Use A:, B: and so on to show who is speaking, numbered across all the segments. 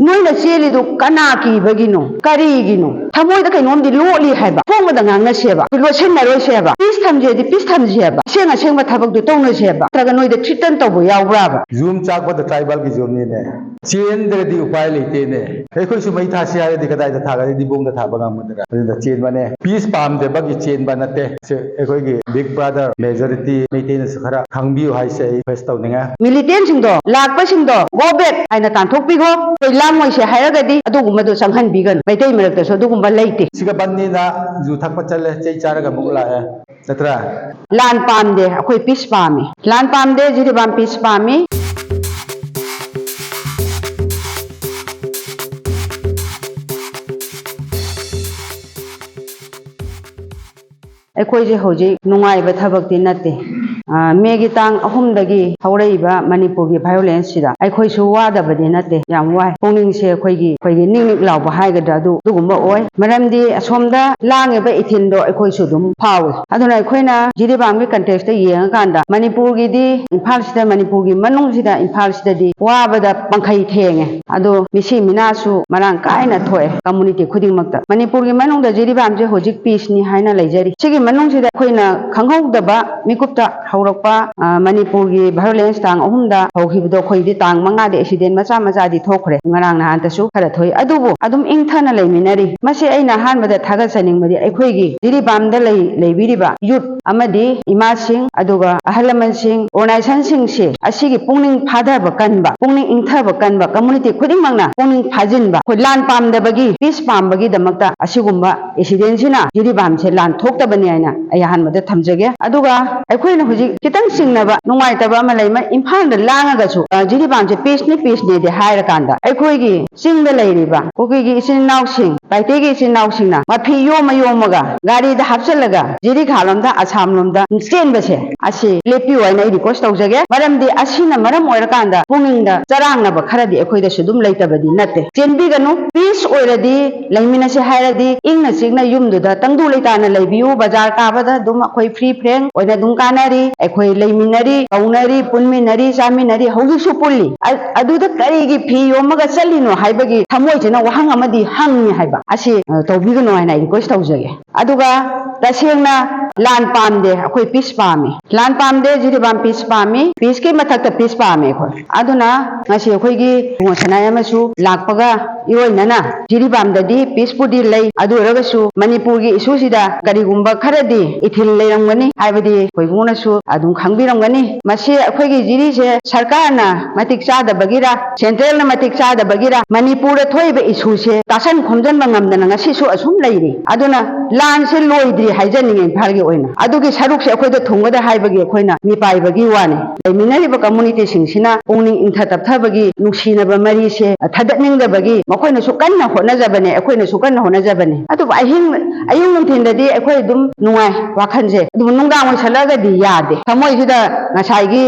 A: noina cheli du kana ki bagino kari gino thamoi da kainom di loli haiba phong da ngang na seba lo chen na roi seba peace thamje di peace thamje ba senga sengba thabak du tong na seba traga noi da threaten to bo yaw bra ba
B: zoom chak ba da tribal ki zoom ne chen de di upai leite ne ai khoi su mai tha sia di kadai da tha ga di bong da tha ba ngam da chen ba ne peace pam de ba gi chen ba na te se ai khoi gi big brother majority meite ne khara khangbi hai se face taw ninga
A: militant sing do lak pa sing do go back aina tan thok pi go koi lam moi se haira ga di adu gum do sanghan bi gan meitei merak ta so du gum ba leite
B: siga banni na ju thak pa chale chei chara ga muk la ya natra
A: lan pam de akoi peace pam lan pam de jiribam peace pam ꯑꯩꯈꯣꯏꯁꯦ ꯍꯧꯖꯤꯛ ꯅꯨꯡꯉꯥꯏꯕ ꯊꯕꯛꯇꯤ ꯅꯠꯇꯦ ꯃꯦꯒꯤ ꯇꯥꯡ 3ꯗꯒꯤ ꯍꯧꯔꯛꯏꯕ ꯃꯅꯤꯄꯨꯔꯒꯤ ꯚꯥꯏꯑꯣꯂꯦꯟꯁꯁꯤꯗ ꯑꯩꯈꯣꯏꯁꯨ ꯋꯥꯗꯕꯗꯤ ꯅꯠꯇꯦ ꯌꯥꯝ ꯋꯥꯏ ꯄꯨꯛꯅꯤꯡꯁꯦ ꯑꯩꯈꯣꯏꯒꯤ ꯅꯤꯛ ꯂꯥꯎꯕ ꯍꯥꯏꯒꯗ꯭ꯔꯥ ꯑꯗꯨꯒꯨꯝꯕ ꯑꯣꯏ ꯃꯔꯝꯗꯤ ꯑꯁꯣꯝꯗ ꯂꯥꯡꯉꯤꯕ ꯏꯊꯤꯜꯗꯣ ꯑꯩꯈꯣꯏꯁꯨ ꯑꯗꯨꯝ ꯐꯥꯎꯏ ꯑꯗꯨꯅ ꯑꯩꯈꯣꯏꯅ ꯖꯤꯔꯤꯕꯥꯝꯒꯤ ꯀꯟꯇꯦꯛꯁꯇ ꯌꯦꯡꯉꯀꯥꯟꯗ ꯃꯅꯤꯄꯨꯔꯒꯤꯗꯤ ꯏꯝꯐꯥꯜꯁꯤꯗ ꯃꯅꯤꯄꯨꯔꯒꯤ ꯃꯅꯨꯡꯁꯤꯗ ꯏꯝꯐꯥꯜꯁꯤꯗꯗꯤ ꯋꯥꯕꯗ ꯄꯪꯈꯩ ꯊꯦꯡꯉꯦ ꯑꯗꯣ ꯃꯤꯁꯤ ꯃꯤꯅꯥꯁꯨ ꯃꯔꯥꯡ ꯀꯥꯏꯅ ꯊꯣꯛꯑꯦ ꯀꯝꯃꯨꯅꯤꯇꯤ ꯈꯨꯗꯤꯡꯃꯛꯇ ꯃꯅꯤꯄꯨꯔꯒꯤ ꯃꯅꯨꯡꯗ ꯖꯤꯔꯤꯕꯥꯝꯁꯦ ꯍꯧꯖꯤꯛ ꯄꯤꯁꯅꯤ ꯍꯥꯏꯅ ꯂꯩꯖꯔꯤ ꯁꯤꯒꯤ ꯃꯅꯨꯡꯁꯤꯗ ꯑꯩꯈꯣꯏꯅ ꯈꯪꯍꯧꯗꯕ ꯃꯤꯀꯨꯞꯇ ꯍꯧꯔꯛꯄ ꯃꯅꯤꯄꯨꯔꯒꯤ ꯚꯥꯏꯑꯣꯂꯦꯟꯁ ꯇꯥꯡ 3ꯗ ꯍꯧꯈꯤꯕꯗꯣ ꯑꯩꯈꯣꯏꯗꯤ ꯇꯥꯡ 5ꯗ ꯑꯦꯛꯁꯤꯗꯦꯟ ꯃꯆꯥꯗꯤ ꯊꯣꯛꯈ꯭ꯔꯦ ꯉꯔꯥꯡ ꯅꯍꯥꯟꯇꯁꯨ ꯈꯔ ꯊꯣꯛꯏ ꯑꯗꯨꯕꯨ ꯑꯗꯨꯝ ꯏꯪꯊꯅ ꯂꯩꯃꯤꯟꯅꯔꯤ ꯃꯁꯤ ꯑꯩꯅ ꯑꯍꯥꯟꯕꯗ ꯊꯥꯒꯠꯆꯅꯤꯡꯕꯗꯤ ꯑꯩꯈꯣꯏꯒꯤ ꯖꯤꯔꯤꯕꯥꯝꯗ ꯂꯩꯕꯤꯔꯤꯕ ꯌꯨꯠ ꯑꯃꯗꯤ ꯏꯃꯥꯁꯤꯡ ꯑꯗꯨꯒ ꯑꯍꯜ ꯂꯃꯟꯁꯤꯡ ꯑꯣꯔꯒꯅꯥꯏꯖꯦꯁꯟꯁꯤꯡꯁꯦ ꯑꯁꯤꯒꯤ ꯄꯨꯛꯅꯤꯡ ꯐꯥꯊꯕ ꯀꯟꯕ ꯄꯨꯛꯅꯤꯡ ꯏꯪꯊꯕ ꯀꯟꯕ ꯀꯝꯃꯨꯅꯤꯇꯤ ꯈꯨꯗꯤꯡꯃꯛꯅ ꯄꯨꯛꯅꯤꯡ ꯐꯥꯖꯤꯟꯕ ꯑꯩꯈꯣꯏ ꯂꯥꯟ ꯄꯥꯝꯗꯕꯒꯤ ꯄꯤꯁ ꯄꯥꯝꯕꯒꯤꯗꯃꯛꯇ ꯑꯁꯤꯒꯨꯝꯕ ꯑꯦꯛꯁꯤꯗꯦꯟꯁꯤꯅ ꯖꯤꯔꯤꯕꯥꯝꯁꯦ ꯂꯥꯟ ꯊꯣꯛꯇꯕꯅꯤ ꯍꯥꯏꯅ ꯑꯩ ꯑꯍꯥꯟꯕꯗ ꯊꯝꯖꯒꯦ ꯑꯗꯨꯒ ꯑꯩꯈꯣꯏꯅ ꯍꯧꯖꯤꯛ ꯈꯤꯇꯪ ꯆꯤꯡꯅꯕ ꯅꯨꯡꯉꯥꯏꯇꯕ ꯑꯃ ꯂꯩ ꯏꯝꯐꯥꯜꯗ ꯂꯥꯡꯉꯒꯁꯨ ꯖꯤꯔꯤꯕꯥꯝꯁꯦ ꯄꯤꯁꯅꯦꯗꯤ ꯍꯥꯏꯔꯀꯥꯟꯗ ꯑꯩꯈꯣꯏꯒꯤ ꯆꯤꯡꯗ ꯂꯩꯔꯤꯕ ꯀꯨꯀꯤꯒꯤ ꯏꯆꯤꯟ ꯏꯅꯥꯎꯁꯤꯡ ꯃꯩꯇꯩꯒꯤ ꯏꯆꯤꯟ ꯏꯅꯥꯎꯁꯤꯡꯅ ꯃꯐꯤ ꯌꯣꯝꯃꯒ ꯒꯥꯔꯤꯗ ꯍꯥꯞꯆꯜꯂꯒ ꯖꯤꯔꯤꯈꯥꯂꯣꯝꯗ ꯑꯁꯥꯝꯂꯣꯝꯗ ꯆꯦꯟꯕꯁꯦ ꯑꯁꯤ ꯂꯦꯞꯄꯤꯌꯨ ꯍꯥꯏꯅ ꯑꯩ ꯔꯤꯀ꯭ꯋꯦꯁ ꯇꯧꯖꯒꯦ ꯃꯔꯝꯗꯤ ꯑꯁꯤꯅ ꯃꯔꯝ ꯑꯣꯏꯔꯀꯥꯟꯗ ꯄꯨꯛꯅꯤꯡꯗ ꯆꯔꯥꯡꯅꯕ ꯈꯔꯗꯤ ꯑꯩꯈꯣꯏꯗꯁꯨ ꯑꯗꯨꯝ ꯂꯩꯇꯕꯗꯤ ꯅꯠꯇꯦ ꯆꯦꯟꯕꯤꯒꯅꯨ ꯄꯤꯁ ꯑꯣꯏꯔꯗꯤ ꯂꯩꯃꯤꯟꯅꯁꯦ ꯍꯥꯏꯔꯗꯤ ꯏꯪꯅ ꯆꯤꯛꯅ ꯌꯨꯝꯗꯨꯗ ꯇꯪꯗꯨ ꯂꯩꯇꯥꯅ ꯂꯩꯕꯤꯌꯨ ꯕꯖꯥꯔ ꯀꯥꯕꯗ ꯑꯗꯨꯝ ꯑꯩꯈꯣꯏ ꯐ꯭ꯔꯤ ꯐ꯭ꯔꯦꯡ ꯑꯣꯏꯅ ꯑꯗꯨꯝ ꯀꯥꯟꯅꯔꯤ ꯑꯩꯈꯣꯏ ꯂꯩꯃꯤꯟꯅꯔꯤ ꯀꯧꯅꯔꯤ ꯄꯨꯟꯃꯤꯟꯅꯔꯤ ꯆꯥꯃꯤꯟꯅꯔꯤ ꯍꯧꯖꯤꯛꯁꯨ ꯄꯨꯜꯂꯤ ꯑꯗꯨꯗ ꯀꯔꯤꯒꯤ ꯐꯤ ꯌꯣꯝꯃꯒ ꯆꯠꯂꯤꯅꯣ ꯍꯥꯏꯕꯒꯤ ꯊꯃꯣꯏꯁꯤꯅ ꯋꯥꯍꯪ ꯑꯃꯗꯤ ꯍꯪꯉꯤ ꯍꯥꯏꯕ ꯑꯁꯤ ꯇꯧꯕꯤꯒꯅꯨ ꯍꯥꯏꯅ ꯑꯩ ꯔꯤꯀ꯭ꯋꯦꯁ ꯇꯧꯖꯒꯦ ꯑꯗꯨꯒ ꯇꯁꯦꯡꯅ ꯂꯥꯟ ꯄꯥꯝꯗꯦ ꯑꯩꯈꯣꯏ ꯄꯤꯁ ꯄꯥꯝꯃꯤ ꯂꯥꯟ ꯄꯥꯝꯗꯦ ꯖꯤꯔꯤꯕꯥꯝ ꯄꯤꯁ ꯄꯥꯝꯃꯤ ꯄꯤꯁꯀꯤ ꯃꯊꯛꯇ ꯄꯤꯁ ꯄꯥꯝꯃꯤ ꯑꯩꯈꯣꯏ ꯑꯗꯨꯅ ꯉꯁꯤ ꯑꯩꯈꯣꯏꯒꯤ ꯏꯕꯨꯡꯉꯣ ꯁꯅꯥꯏ ꯑꯃꯁꯨ ꯂꯥꯛꯄꯒ ꯏꯔꯣꯏꯅꯅ ꯖꯤꯔꯤꯕꯥꯝꯗꯗꯤ ꯄꯤꯁꯄꯨꯗꯤ ꯂꯩ ꯑꯗꯨ ꯑꯣꯏꯔꯒꯁꯨ ꯃꯅꯤꯄꯨꯔꯒꯤ ꯏꯁꯨꯁꯤꯗ ꯀꯔꯤꯒꯨꯝꯕ ꯈꯔꯗꯤ ꯏꯊꯤꯜ ꯂꯩꯔꯝꯒꯅꯤ ꯍꯥꯏꯕꯗꯤ ꯑꯩꯈꯣꯏ ꯏꯕꯨꯡꯉꯣꯅꯁꯨ ꯑꯗꯨꯝ ꯈꯪꯕꯤꯔꯝꯒꯅꯤ ꯃꯁꯤ ꯑꯩꯈꯣꯏꯒꯤ ꯖꯤꯔꯤꯁꯦ ꯁꯔꯀꯥꯔꯅ ꯃꯇꯤꯛ ꯆꯥꯗꯕꯒꯤꯔ ꯁꯦꯟꯇ꯭ꯔꯦꯜꯅ ꯃꯇꯤꯛ ꯆꯥꯗꯕꯒꯤꯔ ꯃꯅꯤꯄꯨꯔꯗ ꯊꯣꯛꯏꯕ ꯏꯁꯨꯁꯦ ꯇꯥꯁꯟ ꯈꯣꯝꯖꯟꯕ ꯉꯝꯗꯅ ꯉꯁꯤꯁꯨ ꯑꯁꯨꯝ ꯂꯩꯔꯤ ꯑꯗꯨꯅ ꯂꯥꯟꯁꯦ ꯂꯣꯏꯗ꯭ꯔꯤ ꯍꯥꯏꯖꯅꯤꯡꯉꯤ ꯏꯝꯐꯥꯜꯒꯤ ꯑꯣꯏꯅ ꯑꯗꯨꯒꯤ ꯁꯔꯨꯛꯁꯦ ꯑꯩꯈꯣꯏꯗ ꯊꯨꯡꯒꯗ ꯍꯥꯏꯕꯒꯤ ꯑꯩꯈꯣꯏꯅ ꯃꯤꯄꯥꯏꯕꯒꯤ ꯋꯥꯅꯤ ꯂꯩꯃꯤꯟꯅꯔꯤꯕ ꯀꯝꯃꯨꯅꯤꯇꯤꯁꯤꯡꯁꯤꯅ ꯄꯨꯛꯅꯤꯡ ꯏꯪꯊ ꯇꯞꯊꯕꯒꯤ ꯅꯨꯡꯁꯤꯅꯕ ꯃꯔꯤꯁꯦ ꯊꯗꯠꯅꯤꯡꯗꯕꯒꯤ ꯃꯈꯣꯏꯅꯁꯨ ꯀꯟꯅ ꯍꯣꯠꯅꯖꯕꯅꯦ ꯑꯩꯈꯣꯏꯅꯁꯨ ꯀꯟꯅ ꯍꯣꯠꯅꯖꯕꯅꯦ ꯑꯗꯨꯕꯨ ꯑꯌꯨꯛ ꯅꯨꯡꯊꯤꯟꯗꯗꯤ ꯑꯩꯈꯣꯏ ꯑꯗꯨꯝ ꯅꯨꯡꯉꯥꯏ ꯋꯥꯈꯜꯁꯦ ꯑꯗꯨꯕꯨ ꯅꯨꯡꯗꯥꯡ ꯑꯣꯏꯁꯜꯂꯒꯗꯤ ꯌꯥꯗꯦ ꯊꯃꯣꯏꯁꯤꯗ ꯉꯁꯥꯏꯒꯤ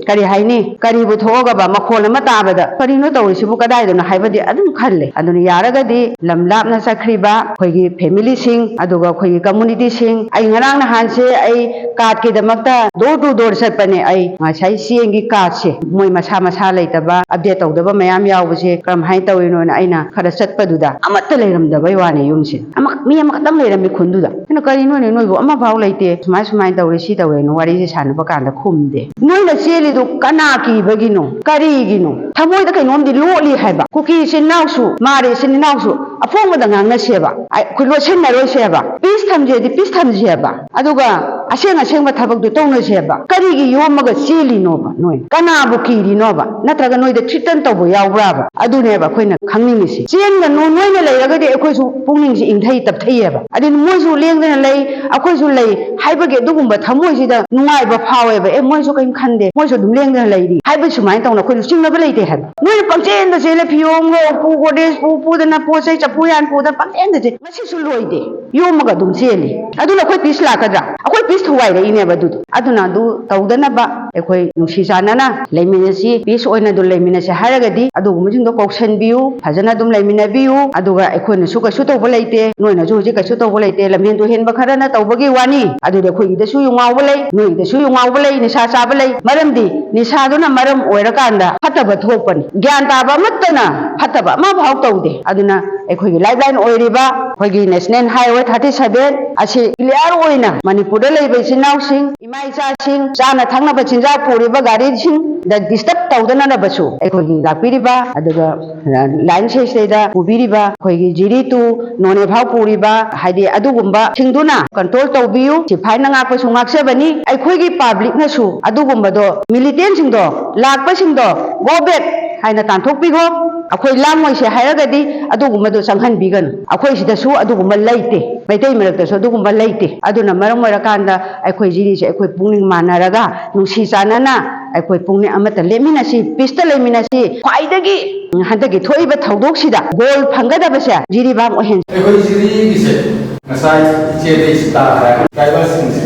A: ꯀꯔꯤ ꯍꯥꯏꯅꯤ ꯀꯔꯤꯕꯨ ꯊꯣꯛꯑꯒꯕ ꯃꯈꯣꯜ ꯑꯃ ꯇꯥꯕꯗ ꯀꯔꯤꯅꯣ ꯇꯧꯔꯤꯁꯤꯕꯨ ꯀꯗꯥꯏꯗꯅꯣ ꯍꯥꯏꯕꯗꯤ ꯑꯗꯨꯝ ꯈꯜꯂꯦ ꯑꯗꯨꯅ ꯌꯥꯔꯒꯗꯤ ꯂꯝ ꯂꯥꯞꯅ ꯆꯠꯈ꯭ꯔꯤꯕ ꯑꯩꯈꯣꯏꯒꯤ ꯐꯦꯃꯤꯂꯤꯁꯤꯡ ꯑꯗꯨꯒ ꯑꯩꯈꯣꯏꯒꯤ ꯀꯝꯃꯨꯅꯤꯇꯤꯁꯤꯡ ꯑꯩ ꯉꯔꯥꯡ ꯅꯍꯥꯟꯁꯦ ꯑꯩ ꯀꯥꯔꯗꯀꯤꯗꯃꯛꯇ ꯗꯣꯔ ꯇꯨ ꯗꯣꯔ ꯆꯠꯄꯅꯦ ꯑꯩ ꯉꯁꯥꯏ ꯆꯦꯡꯒꯤ ꯀꯥꯔꯗꯁꯦ ꯃꯣꯏ ꯃꯁꯥ ꯂꯩꯇꯕ ꯑꯞꯗꯦꯠ ꯇꯧꯗꯕ ꯃꯌꯥꯝ ꯌꯥꯎꯕꯁꯦ ꯀꯔꯝꯍꯥꯏꯅ ꯇꯧꯔꯤꯅꯣꯅ ꯑꯩꯅ ꯈꯔ ꯆꯠꯄꯗꯨꯗ ꯑꯃꯠꯇ ꯂꯩꯔꯝꯗꯕꯩ ꯋꯥꯅꯦ ꯌꯨꯝꯁꯦ ꯃꯤ ꯑꯃꯈꯛꯇꯪ ꯂꯩꯔꯝꯃꯤ ꯈꯨꯟꯗꯨꯗ ꯑꯩꯅ ꯀꯔꯤꯅꯣꯅꯦ ꯅꯣꯏꯕꯨ ꯑꯃꯐꯥꯎ ꯂꯩꯇꯦ ꯁꯨꯃꯥꯏꯅ ꯇꯧꯔꯤ ꯁꯤ ꯇꯧꯔꯦꯅ ꯋꯥꯔꯤꯁꯦ ꯁꯥꯟꯅꯕ ꯀꯥꯟꯗ ꯈꯨꯝꯗꯦ ꯅꯣꯏꯅ ꯆꯦꯜꯂꯤꯗꯨ ꯀꯅꯥ ꯀꯤꯕꯒꯤꯅꯣ ꯀꯔꯤꯒꯤꯅꯣ ꯊꯃꯣꯏꯗ ꯀꯩꯅꯣꯝꯗꯤ ꯂꯣꯠꯂꯤ ꯍꯥꯏꯕ ꯀꯨꯀꯤ ꯏꯆꯤꯟ ꯏꯅꯥꯎꯁꯨ ꯃꯥꯔꯦ ꯏꯆꯤꯟ ꯏꯅꯥꯎꯁꯨ ꯑꯐꯣꯡꯕꯗ ꯉꯥꯡꯅꯁꯦꯕ ꯑꯩꯈꯣꯏ ꯂꯣꯠꯁꯤꯟꯅꯔꯣꯏꯁꯦꯕ ꯄꯤꯁ ꯊꯝꯁꯦꯕ ꯑꯗꯨꯒ ꯑꯁꯦꯡꯕ ꯊꯕꯛꯇꯨ ꯇꯧꯅꯁꯦꯕ ꯀꯔꯤꯒꯤ ꯌꯣꯝꯃꯒ ꯆꯦꯜꯂꯤꯅꯣꯕ ꯅꯣꯏ ꯀꯅꯥꯕꯨ ꯀꯤꯔꯤꯅꯣꯕ ꯅꯠꯇ꯭ꯔꯒ ꯅꯣꯏꯗ ꯊ꯭ꯔꯤꯇꯟ ꯇꯧꯕ ꯌꯥꯎꯕ꯭ꯔꯥꯕ ꯑꯗꯨꯅꯦꯕ ꯑꯩꯈꯣꯏꯅ ꯈꯪꯅꯤꯡꯉꯤꯁꯤ ꯆꯦꯟꯒꯅꯨ ꯅꯣꯏꯅ ꯂꯩꯔꯒꯗꯤ ꯑꯩꯈꯣꯏꯁꯨ ꯄꯨꯛꯅꯤꯡꯁꯤ ꯏꯪꯊꯩ ꯇꯞꯊꯩꯑꯕ ꯑꯗꯨꯅ ꯃꯣꯏꯁꯨ ꯂꯦꯡꯗꯅ ꯂꯩ ꯑꯩꯈꯣꯏꯁꯨ ꯂꯩ ꯍꯥꯏꯕꯒꯤ ꯑꯗꯨꯒꯨꯝꯕ ꯊꯃꯣꯏꯁꯤꯗ ꯅꯨꯡꯉꯥꯏꯕ ꯐꯥꯎꯋꯦꯕ ꯃꯣꯏꯁꯨ ꯀꯔꯤꯝ ꯈꯟꯗꯦ ꯃꯣꯏꯁꯨ ꯑꯗꯨꯝ ꯂꯦꯡꯗꯅ ꯂꯩꯔꯤ ꯍꯥꯏꯕ ꯁꯨꯃꯥꯏꯅ ꯇꯧꯅ ꯑꯩꯈꯣꯏꯁꯨ ꯆꯤꯡꯅꯕ ꯂꯩꯇꯦ ꯍꯥꯏꯕ ꯅꯣꯏꯅ ꯄꯪꯆꯦꯟꯗ ꯆꯦꯜꯂꯦ ꯐꯤꯌꯣꯡꯒ ꯄꯨ ꯒꯣꯗꯦꯖ ꯄꯨꯗꯅ ꯄꯣꯠ ꯆꯩ ꯆꯐꯨ ꯌꯥꯟ ꯄꯨꯗꯅ ꯄꯪꯆꯦꯟꯗ ꯆꯦꯜꯂꯤ ꯉꯁꯤꯁꯨ ꯂꯣꯏꯗꯦ ꯌꯣꯝꯃꯒ ꯑꯗꯨꯝ ꯆꯦꯜꯂꯤ ꯑꯗꯨꯅ ꯑꯩꯈꯣꯏ ꯄꯤꯁ ꯂꯥꯛꯀꯗ꯭ꯔꯥ ꯑꯩꯈꯣꯏ ꯄꯤꯁ ꯄꯤꯁ ꯊꯨꯒꯥꯏꯔꯛꯏꯅꯦꯕ ꯑꯗꯨꯅ ꯑꯗꯨ ꯇꯧꯗꯅꯕ ꯑꯩꯈꯣꯏ ꯅꯨꯡꯁꯤ ꯆꯥꯟꯅꯅ ꯂꯩꯃꯤꯟꯅꯁꯤ ꯄꯤꯁ ꯑꯣꯏꯅ ꯑꯗꯨꯝ ꯂꯩꯃꯤꯟꯅꯁꯤ ꯍꯥꯏꯔꯒꯗꯤ ꯑꯗꯨꯒꯨꯝꯕꯁꯤꯡꯗꯣ ꯀꯧꯁꯟꯕꯤꯌꯨ ꯐꯖꯅ ꯑꯗꯨꯝ ꯂꯩꯃꯤꯟꯅꯕꯤꯌꯨ ꯑꯗꯨꯒ ꯑꯩꯈꯣꯏꯅꯁꯨ ꯀꯩꯁꯨ ꯇꯧꯕ ꯂꯩꯇꯦ ꯅꯣꯏꯅꯁꯨ ꯍꯧꯖꯤꯛ ꯀꯩꯁꯨ ꯇꯧꯕ ꯂꯩꯇꯦ ꯂꯝꯍꯦꯟ ꯇꯨꯍꯦꯟꯕ ꯈꯔꯅ ꯇꯧꯕꯒꯤ ꯋꯥꯅꯤ ꯑꯗꯨꯗꯤ ꯑꯩꯈꯣꯏꯒꯤꯗꯁꯨ ꯌꯨꯉꯥꯎꯕ ꯂꯩ ꯅꯣꯏꯒꯤꯗꯁꯨ ꯌꯨꯉꯥꯎꯕ ꯂꯩ ꯅꯤꯁꯥ ꯆꯥꯕ ꯂꯩ ꯃꯔꯝꯗꯤ ꯅꯤꯁꯥꯗꯨꯅ ꯃꯔꯝ ꯑꯣꯏꯔꯀꯥꯟꯗ ꯐꯠꯇꯕ ꯊꯣꯛꯄꯅꯤ ꯒ꯭ꯌꯥꯟ ꯇꯥꯕ ꯑꯃꯠꯇꯅ ꯐꯠꯇꯕ ꯑꯃꯐꯥꯎ ꯇꯧꯗꯦ ꯑꯗꯨꯅ ꯑꯩꯈꯣꯏꯒꯤ ꯂꯥꯏꯐ ꯂꯥꯏꯟ ꯑꯣꯏꯔꯤꯕ ꯑꯩꯈꯣꯏꯒꯤ ꯅꯦꯁꯅꯦꯜ ꯍꯥꯏꯋꯦ 37 ꯑꯁꯤ ꯀ꯭ꯂꯤꯌꯥꯔ ꯑꯣꯏꯅ ꯃꯅꯤꯄꯨꯔꯗ ꯂꯩꯕ ꯏꯆꯤꯟ ꯏꯅꯥꯎꯁꯤꯡ ꯏꯃꯥ ꯏꯆꯥꯁꯤꯡ ꯆꯥꯅ ꯊꯛꯅꯕ ꯆꯤꯟꯖꯥꯛ ꯄꯨꯔꯤꯕ ꯒꯥꯔꯤꯁꯤꯡꯗ ꯗꯤꯁꯇꯔꯕ ꯇꯧꯗꯅꯕꯁꯨ ꯑꯩꯈꯣꯏꯒꯤ ꯂꯥꯛꯄꯤꯔꯤꯕ ꯑꯗꯨꯒ ꯂꯥꯏꯟ ꯁꯤꯗꯩꯗ ꯄꯨꯕꯤꯔꯤꯕ ꯑꯩꯈꯣꯏꯒꯤ ꯖꯤꯔꯤ ꯇꯨ ꯅꯣꯅꯦ ꯐꯥꯎ ꯄꯨꯔꯤꯕ ꯍꯥꯏꯗꯤ ꯑꯗꯨꯒꯨꯝꯕ ꯁꯤꯡꯗꯨꯅ ꯀꯟꯇ꯭ꯔꯣꯜ ꯇꯧꯕꯤꯌꯨ ꯁꯤꯐꯥꯏꯅ ꯉꯥꯛꯄꯁꯨ ꯉꯥꯛꯆꯕꯅꯤ ꯑꯩꯈꯣꯏꯒꯤ ꯄꯥꯕ꯭ꯂꯤꯛꯅꯁꯨ ꯑꯗꯨꯒꯨꯝꯕꯗꯣ ꯃꯤꯂꯤꯇꯦꯟꯁꯤꯡꯗꯣ ꯂꯥꯛꯄꯁꯤꯡꯗꯣ ꯒो ꯕꯦꯛ ꯍꯥꯏꯅ ꯇꯥꯟꯊꯣꯛꯄꯤꯈꯣ ꯑꯩꯈꯣꯏ ꯂꯥꯡꯉꯣꯏꯁꯦ ꯍꯥꯏꯔꯒꯗꯤ ꯑꯗꯨꯒꯨꯝꯕꯗꯣ ꯆꯪꯍꯟꯕꯤꯒꯅꯨ ꯑꯩꯈꯣꯏ ꯁꯤꯗꯁꯨ ꯑꯗꯨꯒꯨꯝꯕ ꯂꯩꯇꯦ ꯃꯩꯇꯩ ꯃꯔꯛꯇꯁꯨ ꯑꯗꯨꯒꯨꯝꯕ ꯂꯩꯇꯦ ꯑꯗꯨꯅ ꯃꯔꯝ ꯑꯣꯏꯔꯀꯥꯟꯗ ꯑꯩꯈꯣꯏ ꯖꯤꯔꯤꯁꯦ ꯑꯩꯈꯣꯏ ꯄꯨꯛꯅꯤꯡ ꯃꯥꯟꯅꯔꯒ ꯅꯨꯡꯁꯤ ꯆꯥꯟꯅꯅ ꯑꯩꯈꯣꯏ ꯄꯨꯛꯅꯤꯡ ꯑꯃꯠꯇ ꯂꯦꯞꯃꯤꯟꯅꯁꯤ ꯄꯤꯁꯇ ꯂꯩꯃꯤꯟꯅꯁꯤ ꯈ꯭ꯋꯥꯏꯗꯒꯤ ꯍꯟꯗꯛꯀꯤ ꯊꯣꯛꯏꯕ ꯊꯧꯗꯣꯛꯁꯤꯗ ꯒꯣꯜ ꯐꯪꯒꯗꯕꯁꯦ ꯖꯤꯔꯤꯕꯥꯝ ꯑꯣꯏꯍꯟꯁꯤ
B: ꯑꯩꯈꯣꯏ ꯖꯤꯔꯤꯒꯤꯁꯦ ꯉꯁꯥꯏ ꯏꯆꯦꯗꯩ ꯇꯥꯈ꯭ꯔꯦ ꯇ꯭ꯔꯥꯏꯕꯦꯜꯁꯤꯡꯁꯦ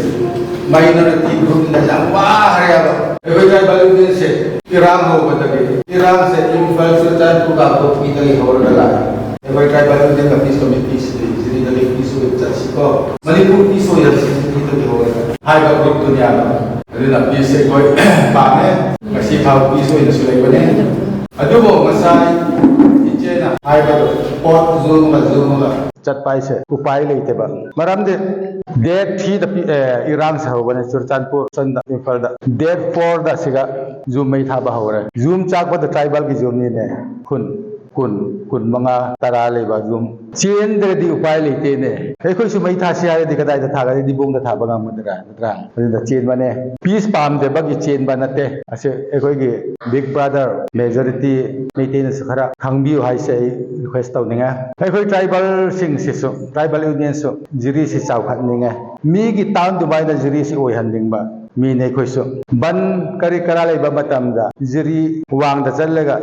B: ꯃꯥꯏꯅꯣꯔꯤꯇꯤ ꯒ꯭ꯔꯨꯞꯅ ꯌꯥꯝ ꯋꯥꯈ꯭ꯔꯦꯕ ꯑꯩꯈꯣꯏ ꯇ꯭ꯔꯥꯏꯕꯦꯜ ꯌꯨꯅꯤꯌꯟꯁꯦ ꯏꯔꯥꯡ ꯍꯧꯕꯗꯒꯤ ꯏꯔꯥꯡꯁꯦ ꯏꯝꯐꯥꯜ ꯆꯨꯔꯆꯥꯟꯄꯨꯔ ꯀꯥꯡꯄꯣꯛꯄꯤꯗꯒꯤ ꯍꯧꯔꯒ ꯂꯥꯛꯑꯦ ꯑꯩꯈꯣꯏ ꯇ꯭ꯔꯥꯏꯕꯦꯜ ꯌꯨꯅꯤꯌꯟ ꯄꯤꯁ ꯀꯃꯤꯇꯤꯁꯤꯗꯤ ꯖꯤꯔꯤꯗꯒꯤ ꯄꯤꯁ ꯑꯣꯏꯅ ꯆꯠꯁꯤꯀꯣ ꯃꯅꯤꯄꯨꯔ ꯄꯤꯁ ꯑꯣꯏꯍꯟꯁꯤ ꯖꯤꯔꯤꯗꯒꯤ ꯍꯧꯔꯒ ꯍꯥꯏꯕ ꯒ꯭ꯔꯨꯞꯇꯨꯅꯦꯕ ꯑꯗꯨꯅ ꯄꯤꯁꯁꯦ ꯑꯩꯈꯣꯏ ꯄꯥꯝꯃꯦ ꯉꯁꯤ ꯐꯥꯎ ꯄꯤꯁ ꯑꯣꯏꯅꯁꯨ ꯂꯩꯕꯅꯦ ꯑꯗꯨꯕꯨ ꯉꯁꯥꯏ ꯏꯆꯦꯅ ꯍꯥꯏꯕꯗꯣ ꯄꯣꯠ ꯖꯨꯝꯒ ꯆꯠꯄ ꯍꯥꯏꯁꯦ ꯎꯄꯥꯏ ꯂꯩꯇꯦꯕ ꯃꯔꯝꯗꯤ ꯗꯦꯠ 3ꯗ ꯏꯔꯥꯡꯁꯦ ꯍꯧꯕꯅꯦ ꯆꯨꯔꯆꯥꯟꯄꯨꯔ ꯆꯟꯗ ꯏꯝꯐꯥꯜꯗ ꯗꯦꯠ 4ꯗ ꯁꯤꯒ ꯖꯨꯝ ꯃꯩ ꯊꯥꯕ ꯍꯧꯔꯦ ꯖꯨꯝ ꯆꯥꯛꯄꯗ ꯇ꯭ꯔꯥꯏꯕꯦꯜꯒꯤ ꯖꯨꯝꯅꯤꯅꯦ ꯀꯨꯟ ꯃꯉꯥ ꯇꯔꯥ ꯂꯩꯕ ꯖꯨꯝ ꯆꯦꯟꯗ꯭ꯔꯗꯤ ꯎꯄꯥꯏ ꯂꯩꯇꯦꯅꯦ ꯑꯩꯈꯣꯏꯁꯨ ꯃꯩ ꯊꯥꯁꯤ ꯍꯥꯏꯔꯗꯤ ꯀꯗꯥꯏꯗ ꯊꯥꯒꯅꯤ ꯗꯤꯕꯣꯡꯗ ꯊꯥꯕ ꯉꯝꯒꯗ꯭ꯔꯥ ꯅꯠꯇ꯭ꯔꯥ ꯑꯗꯨꯅ ꯆꯦꯟꯕꯅꯦ ꯄꯤꯁ ꯄꯥꯝꯗꯕꯒꯤ ꯆꯦꯟꯕ ꯅꯠꯇꯦ ꯑꯁꯤ ꯑꯩꯈꯣꯏꯒꯤ ꯕꯤग ꯕ꯭ꯔꯗꯔ ꯃꯦꯖꯣꯔꯤꯇꯤ ꯃꯩꯇꯩꯅꯁꯨ ꯈꯔ ꯈꯪꯕꯤꯌꯨ ꯍꯥꯏꯁꯦ ꯑꯩ ꯔꯤꯀ꯭ꯋꯦꯁ ꯇꯧꯅꯤꯡꯉꯦ ꯑꯩꯈꯣꯏ ꯇ꯭ꯔꯥꯏꯕꯦꯜꯁꯤꯡꯁꯤꯁꯨ ꯇ꯭ꯔꯥꯏꯕꯦꯜ ꯌꯨꯅꯤꯌꯟꯁꯨ ꯖꯤꯔꯤꯁꯤ ꯆꯥꯎꯈꯠꯅꯤꯡꯉꯦ ꯃꯤꯒꯤ ꯇꯥꯎꯟ ꯗꯨꯕꯥꯏꯗ ꯖꯤꯔꯤꯁꯤ ꯑꯣꯏꯍꯟꯅꯤꯡꯕ ꯃꯤꯅꯦ ꯑꯩꯈꯣꯏꯁꯨ ꯕꯟ ꯀꯔꯤ ꯀꯔꯥ ꯂꯩꯕ ꯃꯇꯝꯗ ꯖꯤꯔꯤ ꯋꯥꯡꯗ ꯆꯠꯂꯒ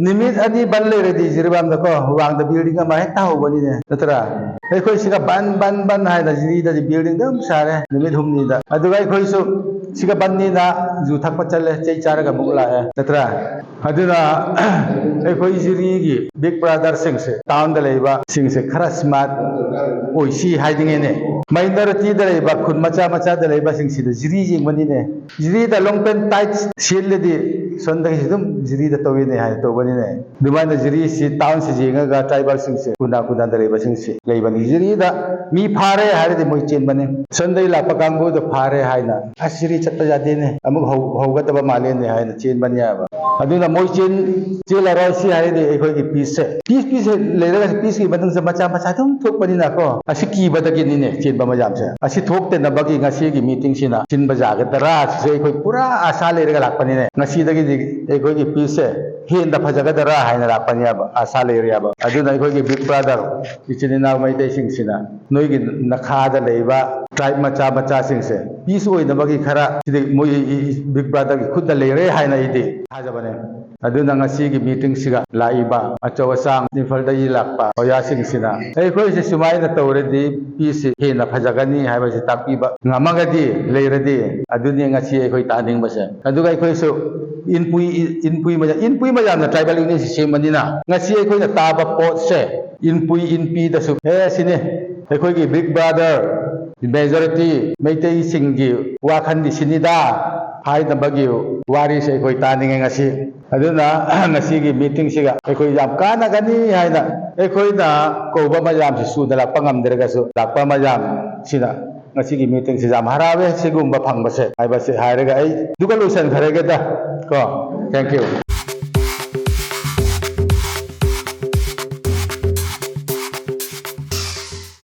B: ꯅꯨꯃꯤꯠ 2 ꯕꯟ ꯂꯩꯔꯗꯤ ꯖꯤꯔꯤꯕꯥꯝꯗꯀꯣ ꯋꯥꯡꯗ ꯕꯤꯜꯗꯤꯡ ꯑꯃ ꯍꯦꯛ ꯇꯥꯍꯧꯕꯅꯤꯅꯦ ꯅꯠꯇ꯭ꯔꯥ ꯑꯩꯈꯣꯏ ꯁꯤꯒ ꯕꯟ ꯍꯥꯏꯅ ꯖꯤꯔꯤꯗꯗꯤ ꯕꯤꯜꯗꯤꯡ ꯑꯗꯨꯝ ꯁꯥꯔꯦ ꯅꯨꯃꯤꯠ 5ꯅꯤꯗ ꯑꯗꯨꯒ ꯑꯩꯈꯣꯏꯁꯨ ꯁꯤꯒ ꯕꯟꯅꯤꯅ ꯖꯨ ꯊꯛꯄ ꯆꯠꯂꯦ ꯆꯩ ꯆꯥꯔꯒ ꯑꯃꯨꯛ ꯂꯥꯛꯑꯦ ꯅꯠꯇ꯭ꯔꯥ ꯑꯗꯨꯅ ꯑꯩꯈꯣꯏ ꯖꯤꯔꯤꯒꯤ ꯕꯤग ꯕ꯭ꯔꯗꯔꯁꯤꯡꯁꯦ ꯇꯥꯎꯟꯗ ꯂꯩꯕ ꯁꯤꯡꯁꯦ ꯈꯔ ꯁ꯭ꯃꯥꯔꯠ ꯑꯣꯏꯁꯤ ꯍꯥꯏꯅꯤꯡꯉꯦꯅꯦ ꯃꯥꯏꯅꯣꯔꯤꯇꯤꯗ ꯂꯩꯕ ꯈꯨꯟ ꯃꯆꯥꯗ ꯂꯩꯕꯁꯤꯡꯁꯤꯗ ꯖꯤꯔꯤ ꯌꯦꯡꯕꯅꯤꯅꯦ ꯖꯤꯔꯤꯗ ꯂꯣꯡꯄꯦꯟ ꯇꯥꯏꯠ ꯁꯦꯠꯂꯗꯤ ꯁꯣꯝꯗꯒꯤꯁꯤ ꯑꯗꯨꯝ ꯖꯤꯔꯤꯗ ꯇꯧꯋꯤꯅꯦ ꯍꯥꯏꯅ ꯇꯧꯕꯅꯤꯅꯦ ꯑꯗꯨꯃꯥꯏꯅ ꯖꯤꯔꯤꯁꯤ ꯇꯥꯎꯟꯁꯤ ꯌꯦꯡꯉꯒ ꯇ꯭ꯔꯥꯏꯕꯦꯜꯁꯤꯡꯁꯦ ꯈꯨꯟꯗꯥ ꯂꯩꯕꯁꯤꯡꯁꯤ ꯂꯩꯕꯅꯤ ꯖꯤꯔꯤꯗ ꯃꯤ ꯐꯥꯔꯦ ꯍꯥꯏꯔꯗꯤ ꯃꯣꯏ ꯆꯦꯟꯕꯅꯤ ꯁꯣꯝꯗꯒꯤ ꯂꯥꯛꯄ ꯀꯥꯡꯕꯨꯗꯣ ꯐꯥꯔꯦ ꯍꯥꯏꯅ ꯑꯁ ꯖꯤꯔꯤ ꯆꯠꯄ ꯌꯥꯗꯦꯅꯦ ꯑꯃꯨꯛ ꯍꯧꯒꯗꯕ ꯃꯥꯜꯂꯦꯅꯦ ꯍꯥꯏꯅ ꯆꯦꯟꯕꯅꯦꯕ ꯑꯗꯨꯅ ꯃꯣꯏ ꯆꯦꯜꯂꯔꯣꯏ ꯁꯤ ꯍꯥꯏꯔꯗꯤ ꯑꯩꯈꯣꯏꯒꯤ ꯄꯤꯁꯁꯦ ꯂꯩꯔꯒ ꯄꯤꯁꯀꯤ ꯃꯅꯨꯡꯗ ꯃꯆꯥ ꯑꯗꯨꯝ ꯊꯣꯛꯄꯅꯤꯅꯀꯣ ꯑꯁꯤ ꯀꯤꯕꯗꯒꯤꯅꯤꯅꯦ ꯆꯦꯟꯕ ꯃꯌꯥꯝꯁꯦ ꯑꯁꯤ ꯊꯣꯛꯇꯅꯕꯒꯤ ꯉꯁꯤꯒꯤ ꯃꯤꯇꯤꯡꯁꯤꯅ ꯆꯤꯟꯕ ꯌꯥꯒꯗ꯭ꯔꯥ ꯁꯤꯁꯦ ꯑꯩꯈꯣꯏ ꯄꯨꯔꯥ ꯑꯁꯥ ꯂꯩꯔꯒ ꯂꯥꯛꯄꯅꯤꯅꯦ ꯉꯁꯤꯗꯒꯤꯗꯤ ꯑꯩꯈꯣꯏꯒꯤ ꯄꯤꯁꯁꯦ ꯍꯦꯟꯅ ꯐꯖꯒꯗ꯭ꯔꯥ ꯍꯥꯏꯅ ꯂꯥꯛꯄꯅꯦꯕ ꯑꯁꯥ ꯂꯩꯔꯦꯕ ꯑꯗꯨꯅ ꯑꯩꯈꯣꯏꯒꯤ ꯕꯤग ꯕ꯭ꯔꯗꯔ ꯏꯆꯤꯟ ꯏꯅꯥꯎ ꯃꯩꯇꯩꯁꯤꯡꯁꯤꯅ ꯅꯣꯏꯒꯤ ꯅꯈꯥꯗ ꯂꯩꯕ ꯇ꯭ꯔꯥꯏꯕ ꯃꯆꯥꯁꯤꯡꯁꯦ ꯄꯤꯁ ꯑꯣꯏꯅꯕꯒꯤ ꯈꯔ ꯁꯤꯗ ꯃꯣꯏ ꯕꯤग ꯕ꯭ꯔꯗꯔꯒꯤ ꯈꯨꯠꯇ ꯂꯩꯔꯦ ꯍꯥꯏꯅ ꯑꯩꯗꯤ ꯊꯥꯖꯕꯅꯦ ꯑꯗꯨꯅ ꯉꯁꯤꯒꯤ ꯃꯤꯇꯤꯡꯁꯤꯒ ꯂꯥꯛꯏꯕ ꯑꯆꯧ ꯑꯁꯥꯡ ꯏꯝꯐꯥꯜꯗꯒꯤ ꯂꯥꯛꯄ ꯑꯣꯖꯥꯁꯤꯡꯁꯤꯅ ꯑꯩꯈꯣꯏꯁꯦ ꯁꯨꯃꯥꯏꯅ ꯇꯧꯔꯗꯤ ꯄꯤꯁꯁꯤ ꯍꯦꯟꯅ ꯐꯖꯒꯅꯤ ꯍꯥꯏꯕꯁꯤ ꯇꯥꯛꯄꯤꯕ ꯉꯝꯃꯒꯗꯤ ꯂꯩꯔꯗꯤ ꯑꯗꯨꯅꯤ ꯉꯁꯤ ꯑꯩꯈꯣꯏ ꯇꯥꯅꯤꯡꯕꯁꯦ ꯑꯗꯨꯒ ꯑꯩꯈꯣꯏꯁꯨ ꯏꯟꯄꯨꯏ ꯃꯌꯥꯝꯅ ꯇ꯭ꯔꯥꯏꯕꯦꯜ ꯌꯨꯅꯤꯌꯟꯁꯤ ꯁꯦꯝꯕꯅꯤꯅ ꯉꯁꯤ ꯑꯩꯈꯣꯏꯅ ꯇꯥꯕ ꯄꯣꯠꯁꯦ ꯏꯟꯄꯤꯗꯁꯨ ꯁꯤꯅꯤ ꯑꯩꯈꯣꯏꯒꯤ ꯕꯤग ꯕ꯭ꯔꯗꯔ ꯃꯦꯖꯣꯔꯤꯇꯤ ꯃꯩꯇꯩꯁꯤꯡꯒꯤ ꯋꯥꯈꯜꯗꯤ ꯁꯤꯅꯤꯗ ꯍꯥꯏꯅꯕꯒꯤ ꯋꯥꯔꯤꯁꯦ ꯑꯩꯈꯣꯏ ꯇꯥꯅꯤꯡꯉꯦ ꯉꯁꯤ ꯑꯗꯨꯅ ꯉꯁꯤꯒꯤ ꯃꯤꯇꯤꯡꯁꯤꯒ ꯑꯩꯈꯣꯏ ꯌꯥꯝ ꯀꯥꯟꯅꯒꯅꯤ ꯍꯥꯏꯅ ꯑꯩꯈꯣꯏꯅ ꯀꯧꯕ ꯃꯌꯥꯝꯁꯤ ꯁꯨꯅ ꯂꯥꯛꯄ ꯉꯝꯗ꯭ꯔꯒꯁꯨ ꯂꯥꯛꯄ ꯃꯌꯥꯝꯁꯤꯅ ꯉꯁꯤꯒꯤ ꯃꯤꯇꯤꯡꯁꯤ ꯌꯥꯝ ꯍꯔꯥꯎꯋꯦ ꯁꯤꯒꯨꯝꯕ ꯐꯪꯕꯁꯦ ꯍꯥꯏꯕꯁꯦ ꯍꯥꯏꯔꯒ ꯑꯩ ꯑꯗꯨꯒ ꯂꯣꯏꯁꯤꯟꯈ꯭ꯔꯒꯦꯗ ꯀꯣ ꯊꯦꯡꯛ ꯌꯨ